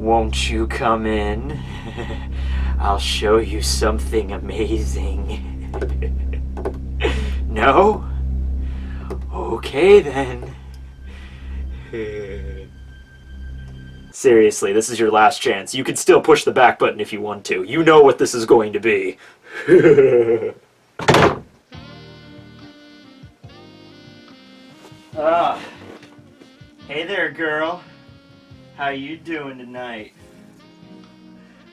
Won't you come in? I'll show you something amazing. No? Okay then. Seriously, this is your last chance. You can still push the back button if you want to. You know what this is going to be. Hey there, girl. How you doing tonight?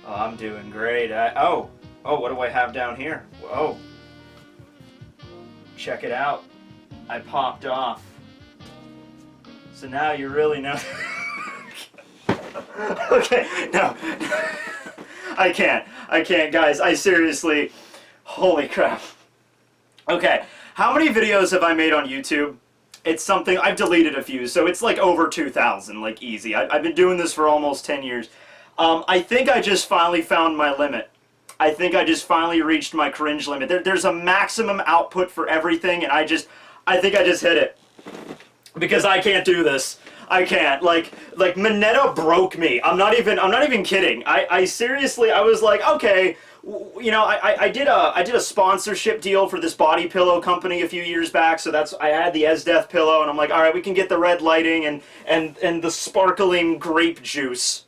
Oh, I'm doing great. Oh, what do I have down here? Whoa. Check it out. I popped off. So now you really know. Okay, no. I can't, guys. I seriously... Holy crap. Okay, how many videos have I made on YouTube? It's something... I've deleted a few, so it's like over 2,000, like easy. I've been doing this for almost 10 years. I think I just finally found my limit. I think I just finally reached my cringe limit. There's a maximum output for everything, and I think I just hit it. Because I can't do this. I can't. Like Mineta broke me. I'm not even kidding. I seriously, I was like, okay, you know, I did a sponsorship deal for this body pillow company a few years back, so I had the Death pillow, and I'm like, all right, we can get the red lighting and the sparkling grape juice.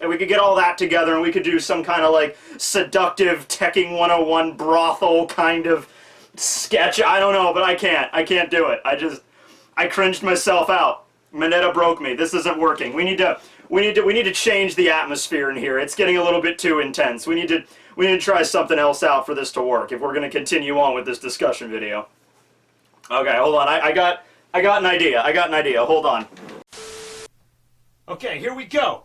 And we could get all that together, and we could do some kind of, like, seductive Tekking101 brothel kind of sketch. I don't know, but I can't do it. I cringed myself out. Mineta broke me. This isn't working. We need to change the atmosphere in here. It's getting a little bit too intense. We need to try something else out for this to work if we're going to continue on with this discussion video. Okay, hold on. I got an idea. Hold on. Okay, here we go.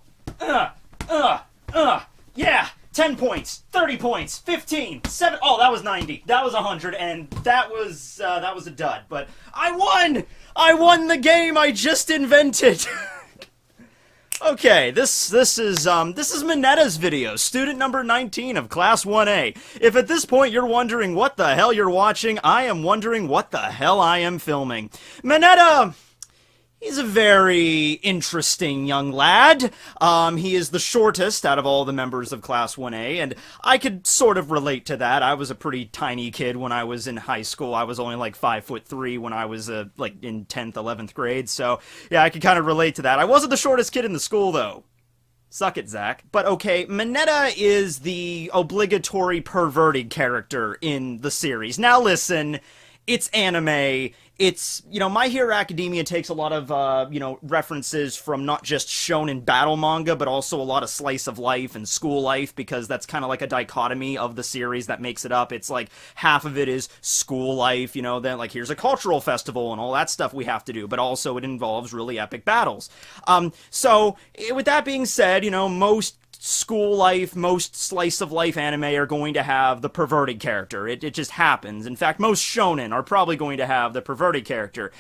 Yeah, 10 points, 30 points, 15, 7, oh, that was 90, that was 100, and that was a dud, but I won the game I just invented! Okay, this is Mineta's video, student number 19 of Class 1A. If at this point you're wondering what the hell you're watching, I am wondering what the hell I am filming. Mineta... He's a very interesting young lad. He is the shortest out of all the members of Class 1A, and I could sort of relate to that. I was a pretty tiny kid when I was in high school. I was only like 5'3" when I was like in 10th, 11th grade, so yeah, I could kind of relate to that. I wasn't the shortest kid in the school, though. Suck it, Zach. But okay, Mineta is the obligatory perverted character in the series. Now listen, it's anime. It's, you know, My Hero Academia takes a lot of, you know, references from not just shonen battle manga, but also a lot of slice of life and school life, because that's kind of like a dichotomy of the series that makes it up. It's like half of it is school life, you know, then like here's a cultural festival and all that stuff we have to do, but also it involves really epic battles. So, with that being said, you know, most school life, most slice of life anime are going to have the perverted character. It just happens. In fact, most shonen are probably going to have the perverted character.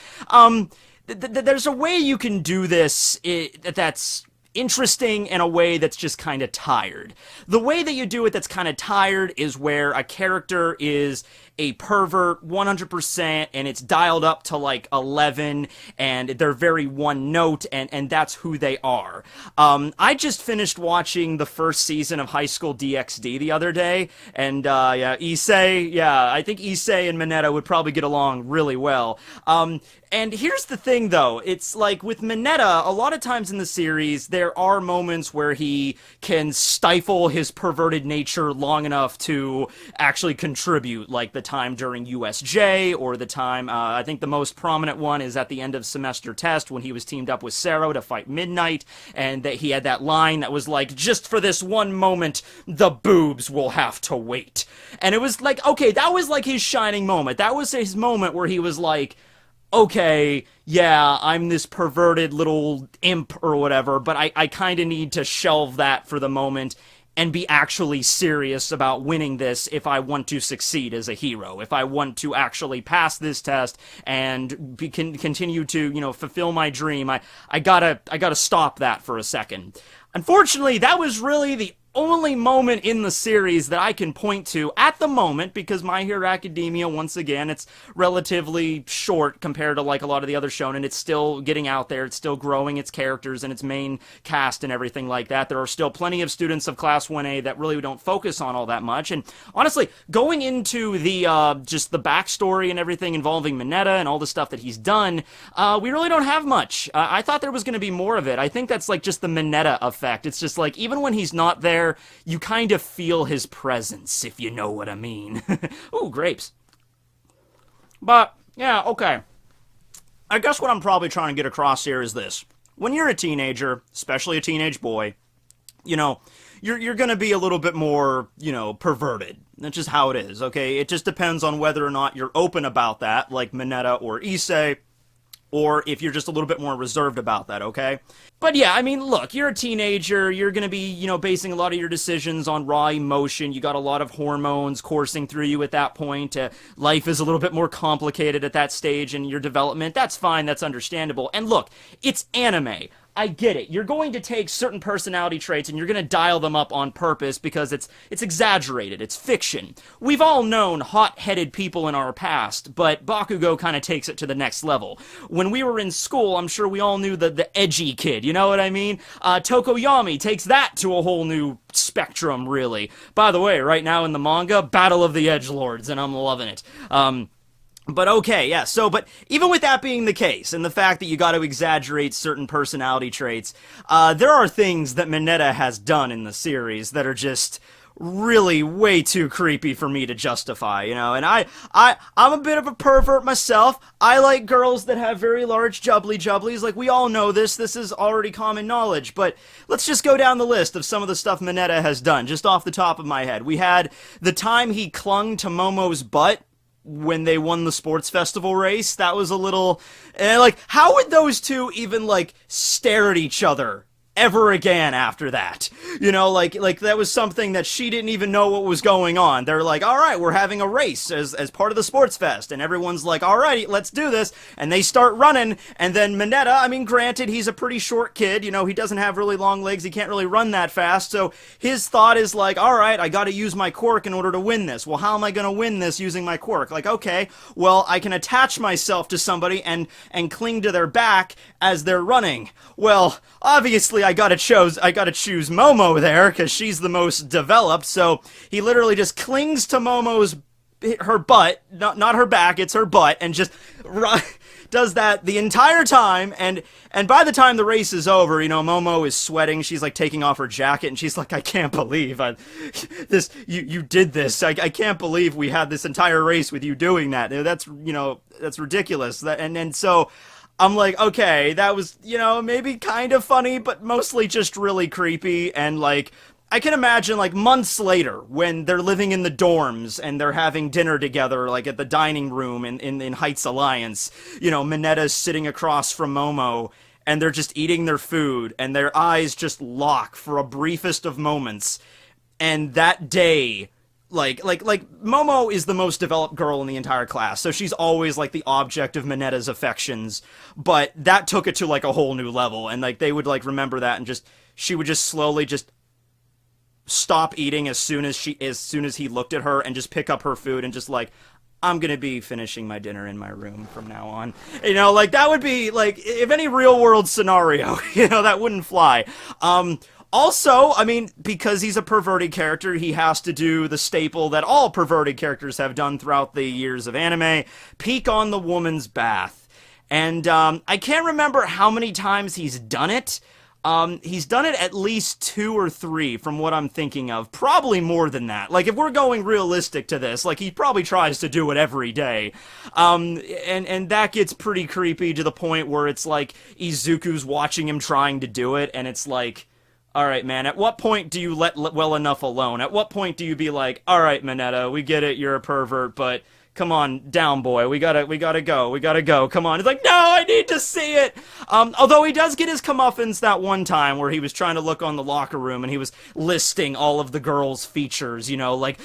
There's a way you can do this that's interesting in a way that's just kind of tired. The way that you do it that's kind of tired is where a character is a pervert 100% and it's dialed up to like 11 and they're very one note and that's who they are. I just finished watching the first season of High School DxD the other day, and yeah, Issei, yeah, I think Issei and Mineta would probably get along really well. And here's the thing, though. It's like with Mineta, a lot of times in the series, there are moments where he can stifle his perverted nature long enough to actually contribute, like the time during USJ, or the time, I think the most prominent one is at the end of semester test when he was teamed up with Sero to fight Midnight, and that he had that line that was like, just for this one moment, the boobs will have to wait. And it was like, okay, that was like his shining moment. That was his moment where he was like, okay, yeah, I'm this perverted little imp or whatever, but I kind of need to shelve that for the moment and be actually serious about winning this if I want to succeed as a hero, if I want to actually pass this test and continue to, you know, fulfill my dream. I gotta stop that for a second. Unfortunately, that was really the only moment in the series that I can point to at the moment, because My Hero Academia, once again, it's relatively short compared to like a lot of the other shonen. It's still getting out there. It's still growing its characters and its main cast and everything like that. There are still plenty of students of Class 1A that really don't focus on all that much. And honestly, going into the just the backstory and everything involving Mineta and all the stuff that he's done, we really don't have much. I thought there was going to be more of it. I think that's like just the Mineta effect. It's just like, even when he's not there, you kind of feel his presence, if you know what I mean. Ooh, grapes. But, yeah, okay. I guess what I'm probably trying to get across here is this. When you're a teenager, especially a teenage boy, you know, you're going to be a little bit more, you know, perverted. That's just how it is, okay? It just depends on whether or not you're open about that, like Mineta or Issei, or if you're just a little bit more reserved about that, okay? But yeah, I mean, look, you're a teenager, you're gonna be, you know, basing a lot of your decisions on raw emotion, you got a lot of hormones coursing through you at that point, life is a little bit more complicated at that stage in your development, that's fine, that's understandable, and look, it's anime. I get it. You're going to take certain personality traits and you're going to dial them up on purpose because it's exaggerated. It's fiction. We've all known hot-headed people in our past, but Bakugo kind of takes it to the next level. When we were in school, I'm sure we all knew the edgy kid, you know what I mean? Tokoyami takes that to a whole new spectrum, really. By the way, right now in the manga, Battle of the Edgelords, and I'm loving it. But okay, yeah, so, but even with that being the case, and the fact that you got to exaggerate certain personality traits, there are things that Mineta has done in the series that are just really way too creepy for me to justify, you know, and I'm a bit of a pervert myself. I like girls that have very large jubblies, like, we all know this is already common knowledge, but let's just go down the list of some of the stuff Mineta has done, just off the top of my head. We had the time he clung to Momo's butt when they won the sports festival race. That was a little, like, how would those two even, like, stare at each other ever again after that? You know, like that was something that she didn't even know what was going on. They're like, all right, we're having a race as part of the sports fest, and everyone's like, all right, let's do this, and they start running, and then Mineta, I mean, granted, he's a pretty short kid, you know, he doesn't have really long legs, he can't really run that fast, so his thought is like, all right, I gotta use my quirk in order to win this. Well, how am I gonna win this using my quirk? Like, okay, well, I can attach myself to somebody and cling to their back as they're running. Well, obviously, I gotta choose Momo there, because she's the most developed, so he literally just clings to her butt, not her back, it's her butt, and just does that the entire time, and by the time the race is over, you know, Momo is sweating, she's like taking off her jacket, and she's like, I can't believe you did this, I can't believe we had this entire race with you doing that, that's, you know, that's ridiculous, and so I'm like, okay, that was, you know, maybe kind of funny, but mostly just really creepy, and, like, I can imagine, like, months later, when they're living in the dorms, and they're having dinner together, like, at the dining room in Heights Alliance, you know, Mineta's sitting across from Momo, and they're just eating their food, and their eyes just lock for a briefest of moments, and that day, like Momo is the most developed girl in the entire class, so she's always like the object of Mineta's affections, but that took it to like a whole new level, and like they would like remember that, and she would just slowly just stop eating as soon as he looked at her, and just pick up her food and just like, I'm gonna be finishing my dinner in my room from now on. You know, like that would be like, if any real world scenario, you know, that wouldn't fly. Also, I mean, because he's a perverted character, he has to do the staple that all perverted characters have done throughout the years of anime, peek on the woman's bath. And, I can't remember how many times he's done it. He's done it at least 2 or 3 from what I'm thinking of. Probably more than that. Like, if we're going realistic to this, like, he probably tries to do it every day. And that gets pretty creepy to the point where it's like Izuku's watching him trying to do it, and it's like, alright, man, at what point do you let well enough alone? At what point do you be like, alright, Mineta, we get it, you're a pervert, but come on, down, boy. We gotta go. Come on. He's like, no, I need to see it. Although he does get his comeuppance that one time where he was trying to look on the locker room and he was listing all of the girls' features, you know, like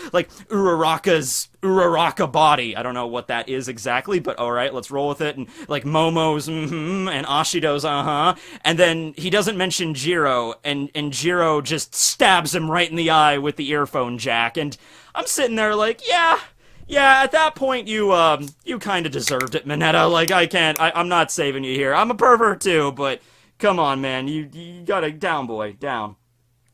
Uraraka body. I don't know what that is exactly, but all right, let's roll with it. And like Momo's, and Ashido's, and then he doesn't mention Jiro, and Jiro just stabs him right in the eye with the earphone jack. And I'm sitting there like, yeah, at that point you kind of deserved it, Mineta. Like, I'm not saving you here. I'm a pervert too, but come on, man, you gotta, down, boy, down.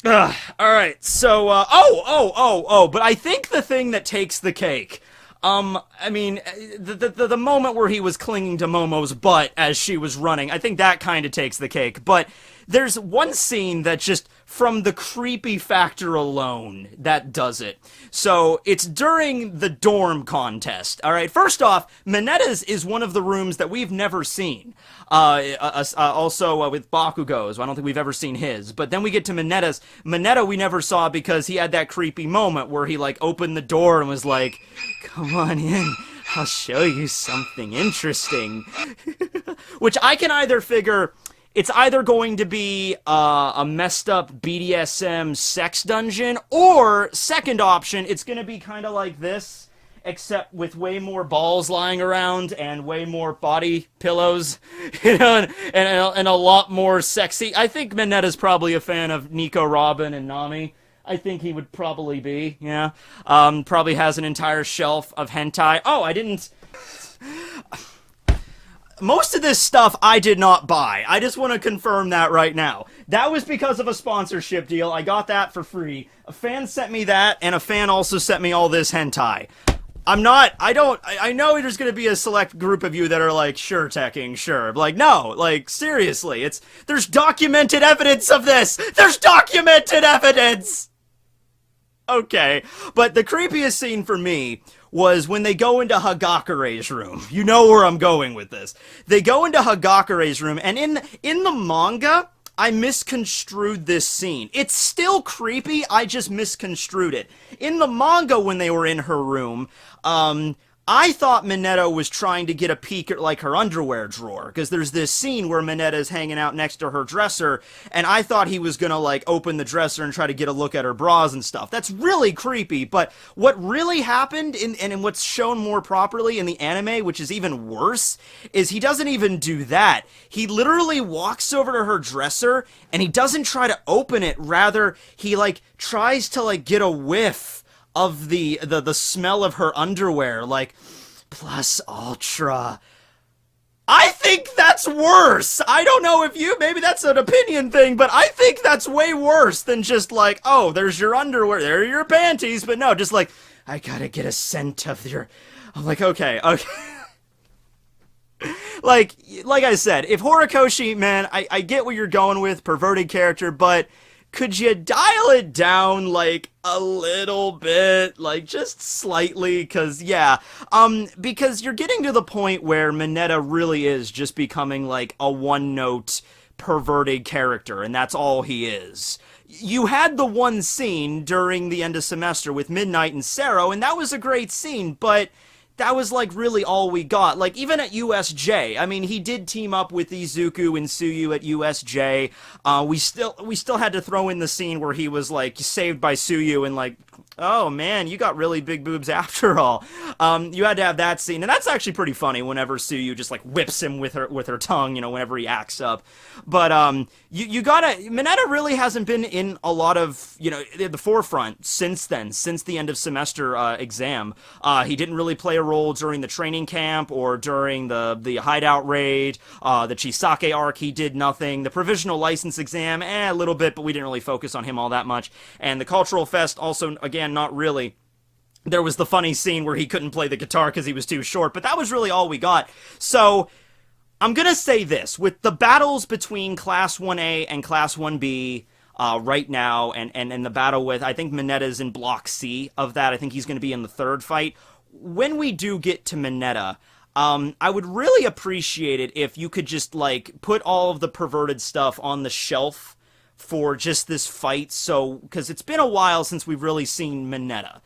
Alright, so, but I think the thing that takes the cake, I mean, the moment where he was clinging to Momo's butt as she was running, I think that kind of takes the cake, but there's one scene that just, from the creepy factor alone, that does it. So, it's during the dorm contest, alright? First off, Mineta's is one of the rooms that we've never seen. Also with Bakugo's, I don't think we've ever seen his. But then we get to Mineta's. Mineta we never saw because he had that creepy moment where he, like, opened the door and was like, come on in, I'll show you something interesting. Which I can either figure... It's either going to be a messed up BDSM sex dungeon, or, second option, it's going to be kind of like this, except with way more balls lying around and way more body pillows, you know, and a lot more sexy. I think Mineta's probably a fan of Nico Robin and Nami. I think he would probably be, yeah. Probably has an entire shelf of hentai. Oh, I didn't... Most of this stuff I did not buy. I just want to confirm that right now. That was because of a sponsorship deal. I got that for free. A fan sent me that, and a fan also sent me all this hentai. I know there's going to be a select group of you that are like, sure, Tekking, sure. Like, no, like, seriously, there's documented evidence of this! There's documented evidence! Okay, but the creepiest scene for me was when they go into Hagakure's room. You know where I'm going with this. They go into Hagakure's room, and in the manga, I misconstrued this scene. It's still creepy, I just misconstrued it. In the manga, when they were in her room, I thought Mineta was trying to get a peek at, like, her underwear drawer, because there's this scene where Mineta's hanging out next to her dresser, and I thought he was gonna, like, open the dresser and try to get a look at her bras and stuff. That's really creepy, but what really happened, and what's shown more properly in the anime, which is even worse, is he doesn't even do that. He literally walks over to her dresser, and he doesn't try to open it, rather, he, like, tries to, like, get a whiff of the smell of her underwear, like, plus ultra. I think that's worse! I don't know if maybe that's an opinion thing, but I think that's way worse than just like, oh, there's your underwear, there are your panties, but no, just like, I gotta get a scent of your... I'm like, okay. like I said, if Horikoshi, man, I get what you're going with, perverted character, but... could you dial it down, like, a little bit? Like, just slightly? Because, yeah. Because you're getting to the point where Mineta really is just becoming, like, a one-note perverted character, and that's all he is. You had the one scene during the end of semester with Midnight and Sero, and that was a great scene, but... that was, like, really all we got. Like, even at USJ, I mean, he did team up with Izuku and Tsuyu at USJ. We still had to throw in the scene where he was, like, saved by Tsuyu and, like, oh, man, you got really big boobs after all. You had to have that scene, and that's actually pretty funny whenever Tsuyu just, like, whips him with her tongue, you know, whenever he acts up. But, you gotta... Mineta really hasn't been in a lot of, you know, the forefront since then, since the end of semester exam. He didn't really play a role during the training camp or during the hideout raid. The Chisake arc, he did nothing. The provisional license exam, a little bit, but we didn't really focus on him all that much. And the cultural fest, also, again, not really. There was the funny scene where he couldn't play the guitar because he was too short, but that was really all we got. So... I'm gonna say this, with the battles between Class 1A and Class 1B right now, and the battle with, I think Mineta's in Block C of that, I think he's gonna be in the third fight. When we do get to Mineta, I would really appreciate it if you could just, like, put all of the perverted stuff on the shelf for just this fight, so, because it's been a while since we've really seen Mineta.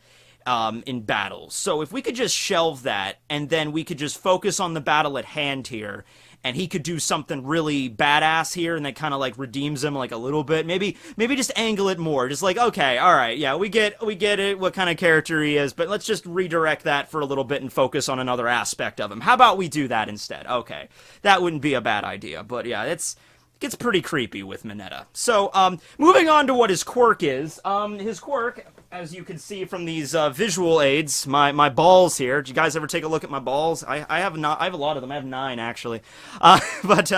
in battles. So if we could just shelve that, and then we could just focus on the battle at hand here, and he could do something really badass here, and that kind of like redeems him like a little bit. Maybe just angle it more. Just like, okay, all right, yeah, we get it, what kind of character he is, but let's just redirect that for a little bit and focus on another aspect of him. How about we do that instead? Okay, that wouldn't be a bad idea. But yeah, it gets pretty creepy with Mineta. So, moving on to what his quirk is. His quirk, as you can see from these visual aids, my balls here. Did you guys ever take a look at my balls? I have a lot of them. I have 9 actually. But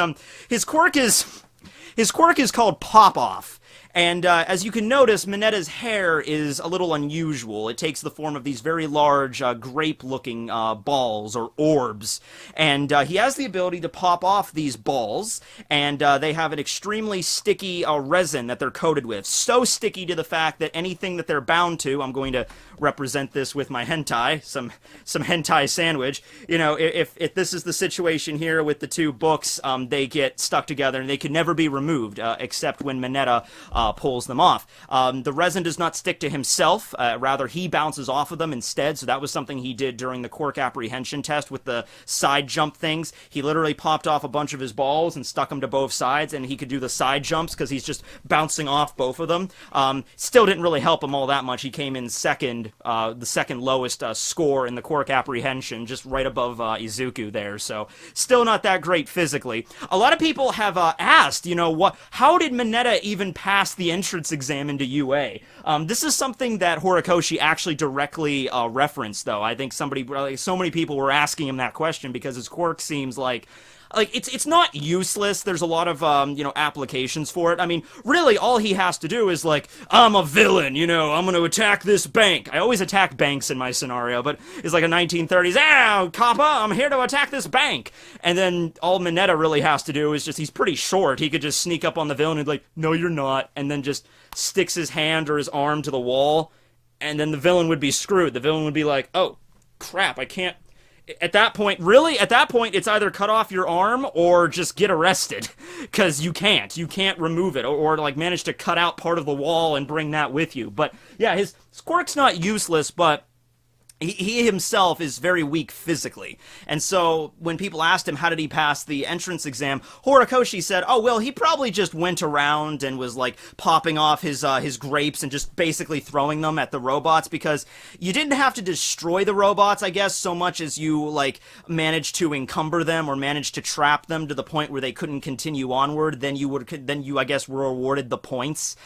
his quirk is called Pop Off. And as you can notice, Mineta's hair is a little unusual. It takes the form of these very large, grape-looking balls, or orbs. And he has the ability to pop off these balls, and they have an extremely sticky resin that they're coated with. So sticky to the fact that anything that they're bound to, I'm going to represent this with my hentai, some hentai sandwich. You know, if this is the situation here with the 2 books, they get stuck together, and they can never be removed, except when Mineta pulls them off. The resin does not stick to himself, rather he bounces off of them instead, so that was something he did during the quirk apprehension test with the side jump things. He literally popped off a bunch of his balls and stuck them to both sides, and he could do the side jumps because he's just bouncing off both of them. Still didn't really help him all that much. He came in second, the second lowest score in the quirk apprehension, just right above Izuku there, so still not that great physically. A lot of people have asked, you know, how did Mineta even pass the entrance exam into UA? This is something that Horikoshi actually directly referenced, though. I think so many people were asking him that question because his quirk seems like it's not useless. There's a lot of applications for it. I mean, really, all he has to do is like, I'm a villain, you know, I'm going to attack this bank. I always attack banks in my scenario, but it's like a 1930s, Kappa, I'm here to attack this bank. And then all Mineta really has to do is he's pretty short. He could just sneak up on the villain and be like, no, you're not, and then just sticks his hand or his arm to the wall, and then the villain would be screwed. The villain would be like, oh, crap, I can't. At that point, it's either cut off your arm or just get arrested, because you can't remove it, or like manage to cut out part of the wall and bring that with you. But yeah, his quirk's not useless, but he himself is very weak physically. And so when people asked him how did he pass the entrance exam, Horikoshi said, oh, well, he probably just went around and was like popping off his grapes and just basically throwing them at the robots, because you didn't have to destroy the robots, I guess, so much as you like managed to encumber them or managed to trap them to the point where they couldn't continue onward. Then you I guess were awarded the points.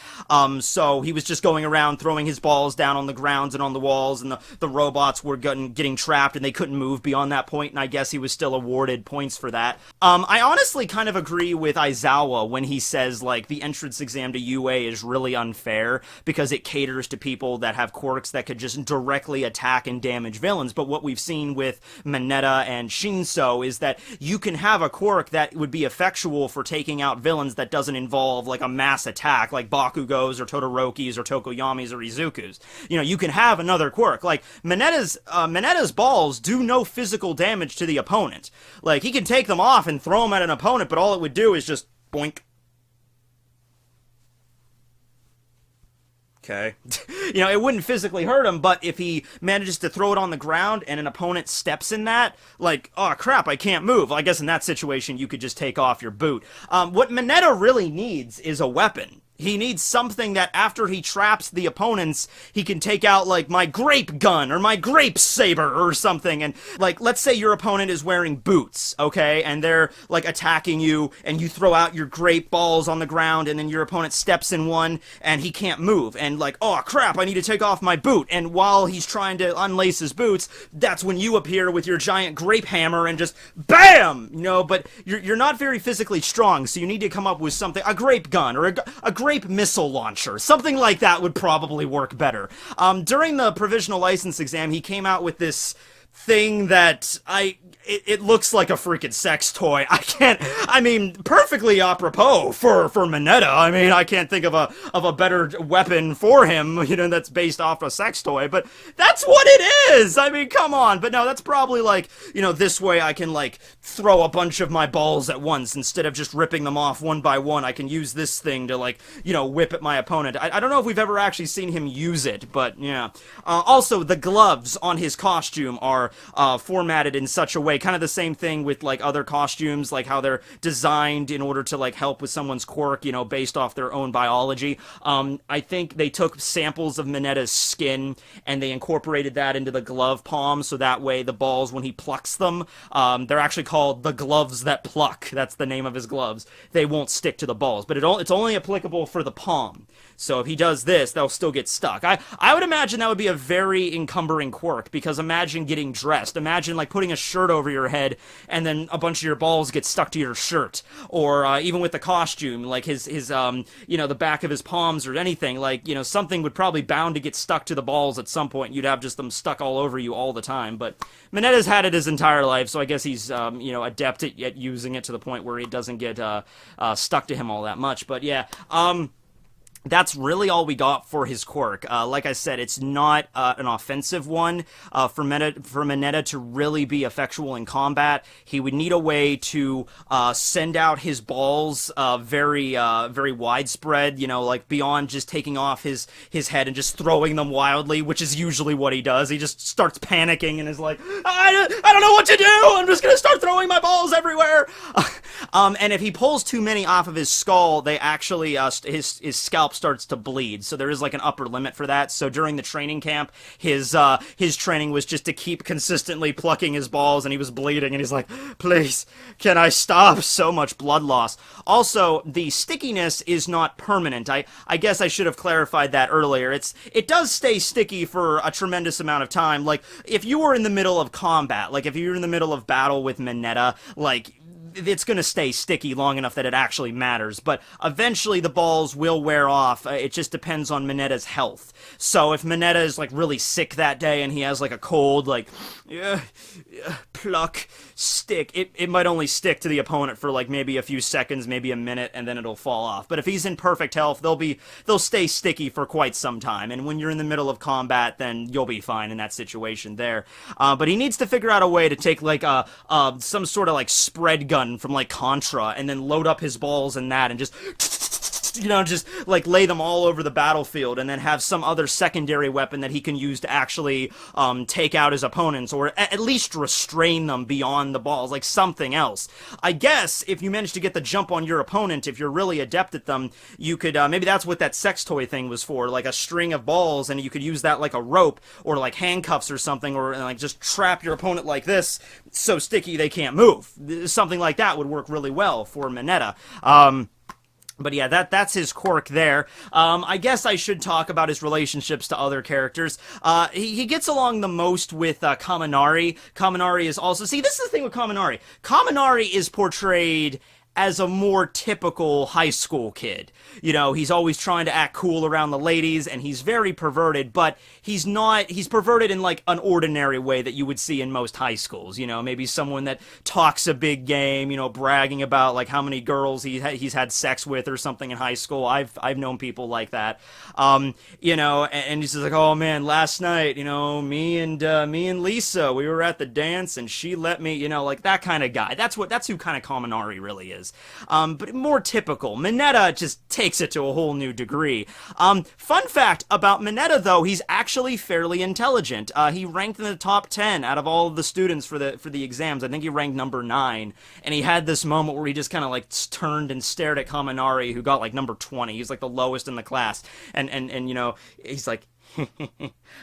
So he was just going around throwing his balls down on the grounds and on the walls, and the robots were getting trapped and they couldn't move beyond that point, and I guess he was still awarded points for that. I honestly kind of agree with Aizawa when he says, like, the entrance exam to UA is really unfair because it caters to people that have quirks that could just directly attack and damage villains. But what we've seen with Mineta and Shinso is that you can have a quirk that would be effectual for taking out villains that doesn't involve, like, a mass attack, like Bakugo's or Todoroki's or Tokoyami's or Izuku's. You know, you can have another quirk. Like, Mineta's balls do no physical damage to the opponent. Like, he can take them off and throw them at an opponent, but all it would do is just boink. Okay. You know, it wouldn't physically hurt him, but if he manages to throw it on the ground and an opponent steps in that, like, oh crap, I can't move. Well, I guess in that situation, you could just take off your boot. What Mineta really needs is a weapon. He needs something that after he traps the opponents, he can take out, like, my grape gun or my grape saber or something. And, like, let's say your opponent is wearing boots, okay? And they're, like, attacking you, and you throw out your grape balls on the ground, and then your opponent steps in one, and he can't move. And, like, oh, crap, I need to take off my boot. And while he's trying to unlace his boots, that's when you appear with your giant grape hammer and just BAM! You know, but you're not very physically strong, so you need to come up with something, a grape gun or a grape missile launcher. Something like that would probably work better. During the provisional license exam, he came out with this thing that it looks like a freaking sex toy. I mean, perfectly apropos for Mineta. I mean, I can't think of a better weapon for him, that's based off a sex toy, but that's what it is! I mean, come on. But no, that's probably like, this way I can, like, throw a bunch of my balls at once instead of just ripping them off one by one. I can use this thing to, like, whip at my opponent. I don't know if we've ever actually seen him use it, but yeah. Also, the gloves on his costume are formatted in such a way, kind of the same thing with, like, other costumes, like how they're designed in order to, like, help with someone's quirk, based off their own biology. I think they took samples of Mineta's skin and they incorporated that into the glove palm, so that way the balls, when he plucks them, they're actually called the gloves that pluck. That's the name of his gloves. They won't stick to the balls, but it's only applicable for the palm. So if he does this, they'll still get stuck. I would imagine that would be a very encumbering quirk, because imagine getting dressed. Imagine, like, putting a shirt over your head, and then a bunch of your balls get stuck to your shirt. Or even with the costume, like his the back of his palms or anything, like, something would probably bound to get stuck to the balls at some point. You'd have just them stuck all over you all the time. But Mineta's had it his entire life, so I guess he's, adept at using it to the point where it doesn't get stuck to him all that much. But yeah, that's really all we got for his quirk. Like I said, it's not an offensive one. For Mineta to really be effectual in combat, he would need a way to send out his balls very widespread, like beyond just taking off his head and just throwing them wildly, which is usually what he does. He just starts panicking and is like, I don't know what to do! I'm just gonna start throwing my balls everywhere! And if he pulls too many off of his skull, they actually, his scalp starts to bleed, so there is like an upper limit for that. So during the training camp, his training was just to keep consistently plucking his balls, and he was bleeding, and he's like, please, can I stop? So much blood loss. Also, the stickiness is not permanent. I guess I should have clarified that earlier. It does stay sticky for a tremendous amount of time. Like, if you were in the middle of combat, like if you were in the middle of battle with Mineta, like, it's going to stay sticky long enough that it actually matters, but eventually the balls will wear off. It just depends on Mineta's health. So if Mineta is, like, really sick that day and he has, like, a cold, like, pluck, stick, it might only stick to the opponent for, like, maybe a few seconds, maybe a minute, and then it'll fall off. But if he's in perfect health, they'll stay sticky for quite some time, and when you're in the middle of combat, then you'll be fine in that situation there. But he needs to figure out a way to take, like, some sort of, like, spread gun from, like, Contra, and then load up his balls in that, and just like, lay them all over the battlefield, and then have some other secondary weapon that he can use to actually take out his opponents, or at least restrain them beyond the balls, like something else. I guess if you manage to get the jump on your opponent, if you're really adept at them, you could, maybe that's what that sex toy thing was for, like a string of balls, and you could use that like a rope, or like handcuffs or something, or like just trap your opponent like this, so sticky they can't move. Something like that would work really well for Mineta. But yeah, that's his quirk there. I guess I should talk about his relationships to other characters. He gets along the most with Kaminari. Kaminari is also... See, this is the thing with Kaminari. Kaminari is portrayed as a more typical high school kid. He's always trying to act cool around the ladies, and he's very perverted, but he's perverted in, like, an ordinary way that you would see in most high schools. Maybe someone that talks a big game, bragging about, like, how many girls he's had sex with or something in high school. I've known people like that. And he's just like, oh man, last night, me and Lisa, we were at the dance, and she let me, like, that kind of guy. That's who kind of Kaminari really is. But more typical. Mineta just takes it to a whole new degree. Fun fact about Mineta, though, he's actually fairly intelligent. He ranked in the top 10 out of all of the students for the exams. I think he ranked number 9, and he had this moment where he just kind of, like, turned and stared at Kaminari, who got, like, number 20. He's, like, the lowest in the class, and he's like,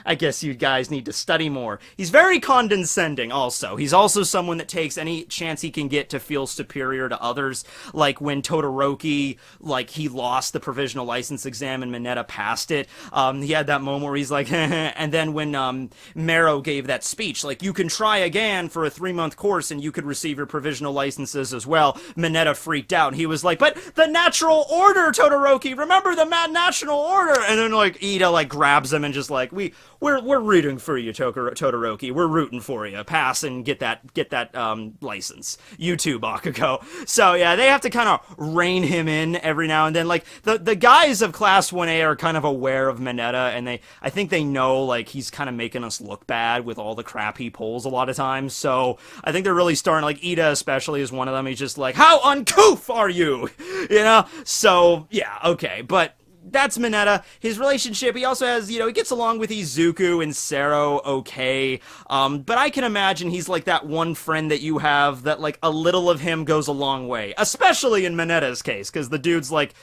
I guess you guys need to study more. He's very condescending also. He's also someone that takes any chance he can get to feel superior to others. Like when Todoroki, like, he lost the provisional license exam and Mineta passed it. He had that moment where he's like, and then when Mero gave that speech, like, you can try again for a 3-month course and you could receive your provisional licenses as well. Mineta freaked out and he was like, but the natural order, Todoroki! Remember the natural order! And then, like, Ida, like, grabs him and just like, we're rooting for you, Todoroki. We're rooting for you. Pass and get that license. You too, Bakugo. So yeah, they have to kind of rein him in every now and then. Like the guys of Class 1A are kind of aware of Mineta, and I think they know like he's kind of making us look bad with all the crap he pulls a lot of times. So I think they're really starting, like Ida especially is one of them. He's just like, how uncouth are you? You know? So yeah, okay, but that's Mineta. His relationship, he also has, he gets along with Izuku and Sero okay, but I can imagine he's like that one friend that you have that, like, a little of him goes a long way, especially in Mineta's case, because the dude's like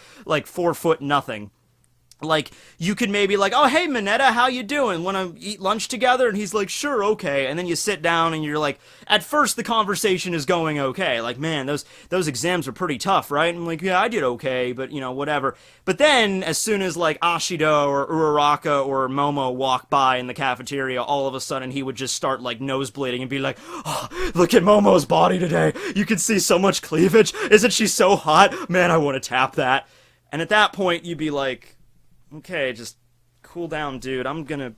4 foot nothing. Like, you could maybe like, oh, hey, Mineta, how you doing? Want to eat lunch together? And he's like, sure, okay. And then you sit down and you're like, at first the conversation is going okay. Like, man, those exams are pretty tough, right? And I'm like, yeah, I did okay, but, whatever. But then, as soon as, like, Ashido or Uraraka or Momo walk by in the cafeteria, all of a sudden he would just start, like, nosebleeding and be like, oh, look at Momo's body today. You can see so much cleavage. Isn't she so hot? Man, I want to tap that. And at that point, you'd be like, okay, just cool down, dude. I'm gonna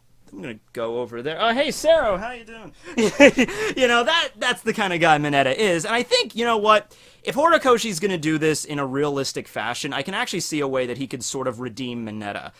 go over there. Oh, hey, Sero, how you doing? That's the kind of guy Mineta is. And I think, you know what? If Horikoshi's gonna do this in a realistic fashion, I can actually see a way that he could sort of redeem Mineta.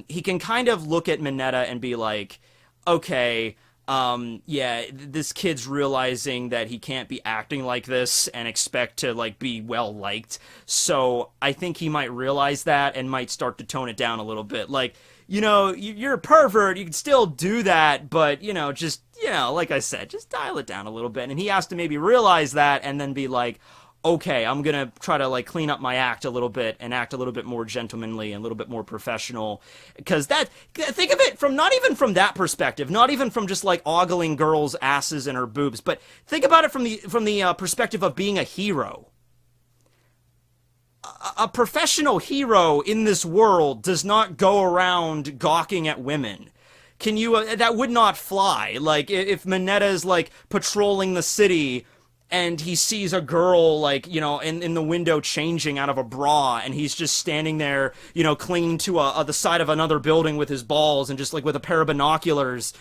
He can kind of look at Mineta and be like, okay, yeah, this kid's realizing that he can't be acting like this and expect to, like, be well-liked. So I think he might realize that and might start to tone it down a little bit. Like, you're a pervert, you can still do that, but, just, like I said, just dial it down a little bit. And he has to maybe realize that and then be like, okay, I'm gonna try to, like, clean up my act a little bit and act a little bit more gentlemanly and a little bit more professional. Because think of it from, not even from that perspective, not even from just, like, ogling girls' asses and her boobs, but think about it from the perspective of being a hero. A professional hero in this world does not go around gawking at women. Can you, that would not fly. Like, if Mineta's, like, patrolling the city and he sees a girl, like, in the window changing out of a bra, and he's just standing there, clinging to the side of another building with his balls and just, like, with a pair of binoculars,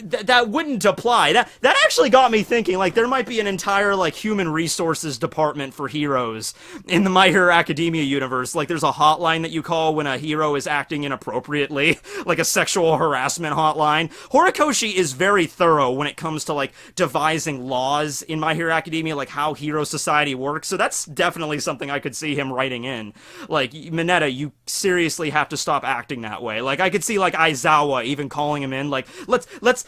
that wouldn't apply. That actually got me thinking, like, there might be an entire, like, human resources department for heroes in the My Hero Academia universe. Like, there's a hotline that you call when a hero is acting inappropriately, like a sexual harassment hotline. Horikoshi is very thorough when it comes to, like, devising laws in My Hero Academia, like how hero society works, so that's definitely something I could see him writing in. Like, Mineta, you seriously have to stop acting that way. Like, I could see, like, Aizawa even calling him in, like, let's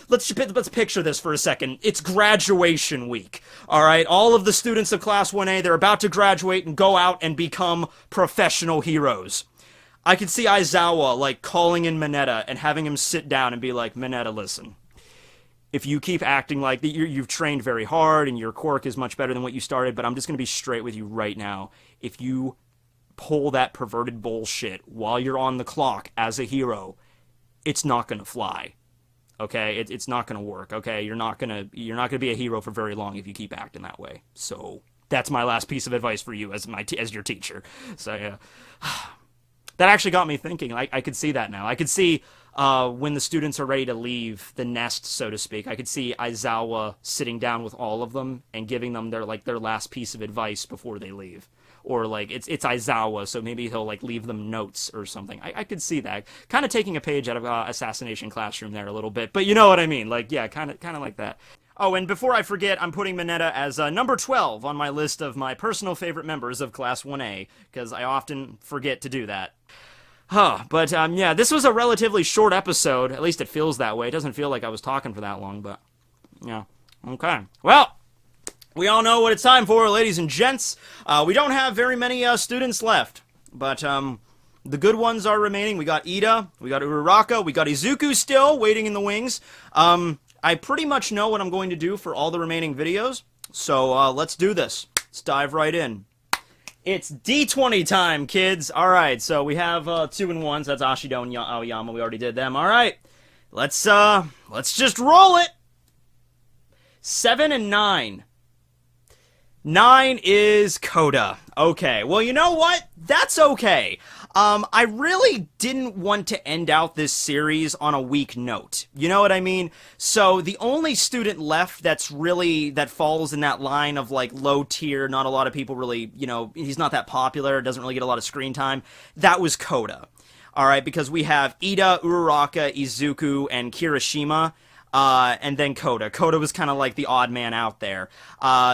picture this for a second. It's graduation week, all right? All of the students of Class 1A, they're about to graduate and go out and become professional heroes. I could see Aizawa, like, calling in Mineta and having him sit down and be like, Mineta, listen. If you keep acting like you've trained very hard and your quirk is much better than what you started, but I'm just going to be straight with you right now. If you pull that perverted bullshit while you're on the clock as a hero, it's not going to fly. Okay, it's not gonna work. Okay, you're not gonna be a hero for very long if you keep acting that way. So that's my last piece of advice for you as your teacher. So yeah, that actually got me thinking. I could see that now. I could see when the students are ready to leave the nest, so to speak. I could see Aizawa sitting down with all of them and giving them their last piece of advice before they leave. Or, like, it's Aizawa, so maybe he'll, like, leave them notes or something. I could see that. Kind of taking a page out of Assassination Classroom there a little bit. But you know what I mean. Like, yeah, kind of like that. Oh, and before I forget, I'm putting Mineta as number 12 on my list of my personal favorite members of Class 1A, because I often forget to do that. But, yeah, this was a relatively short episode. At least it feels that way. It doesn't feel like I was talking for that long, but, yeah. Okay. Well, we all know what it's time for, ladies and gents. We don't have very many students left, but the good ones are remaining. We got Ida, we got Uraraka, we got Izuku still waiting in the wings. I pretty much know what I'm going to do for all the remaining videos, so let's do this. Let's dive right in. It's D20 time, kids. All right, so we have 2 and 1s. That's Ashido and Aoyama. We already did them. All right, let's just roll it. 7 and 9. 9 is Coda. Okay, well, you know what? That's okay. I really didn't want to end out this series on a weak note. You know what I mean? So the only student left that falls in that line of like low tier, not a lot of people really, he's not that popular, doesn't really get a lot of screen time. That was Coda. All right, because we have Ida, Uraraka, Izuku, and Kirishima. And then Coda. Coda was kind of like the odd man out there.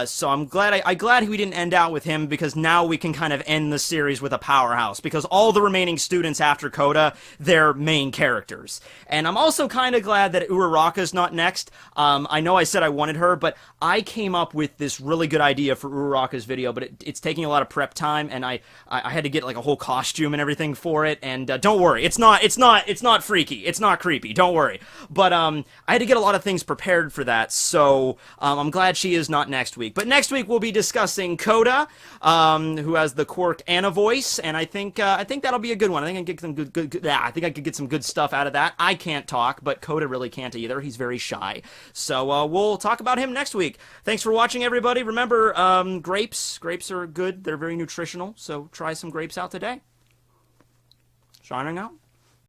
So I'm glad we didn't end out with him, because now we can kind of end the series with a powerhouse, because all the remaining students after Coda, they're main characters. And I'm also kind of glad that Uraraka's not next. I know I said I wanted her, but I came up with this really good idea for Uraraka's video, but it's taking a lot of prep time, and I had to get like a whole costume and everything for it. And don't worry, it's not freaky, it's not creepy. Don't worry. But I had to get a lot of things prepared for that, so I'm glad she is not next week. But next week we'll be discussing Coda, who has the quirk Anna voice, and I think that'll be a good one. I think I can get some good I think I could get some good stuff out of that. I can't talk, but Coda really can't either. He's very shy. So we'll talk about him next week. Thanks for watching, everybody. Remember, grapes are good. They're very nutritional, so try some grapes out today. Shining out.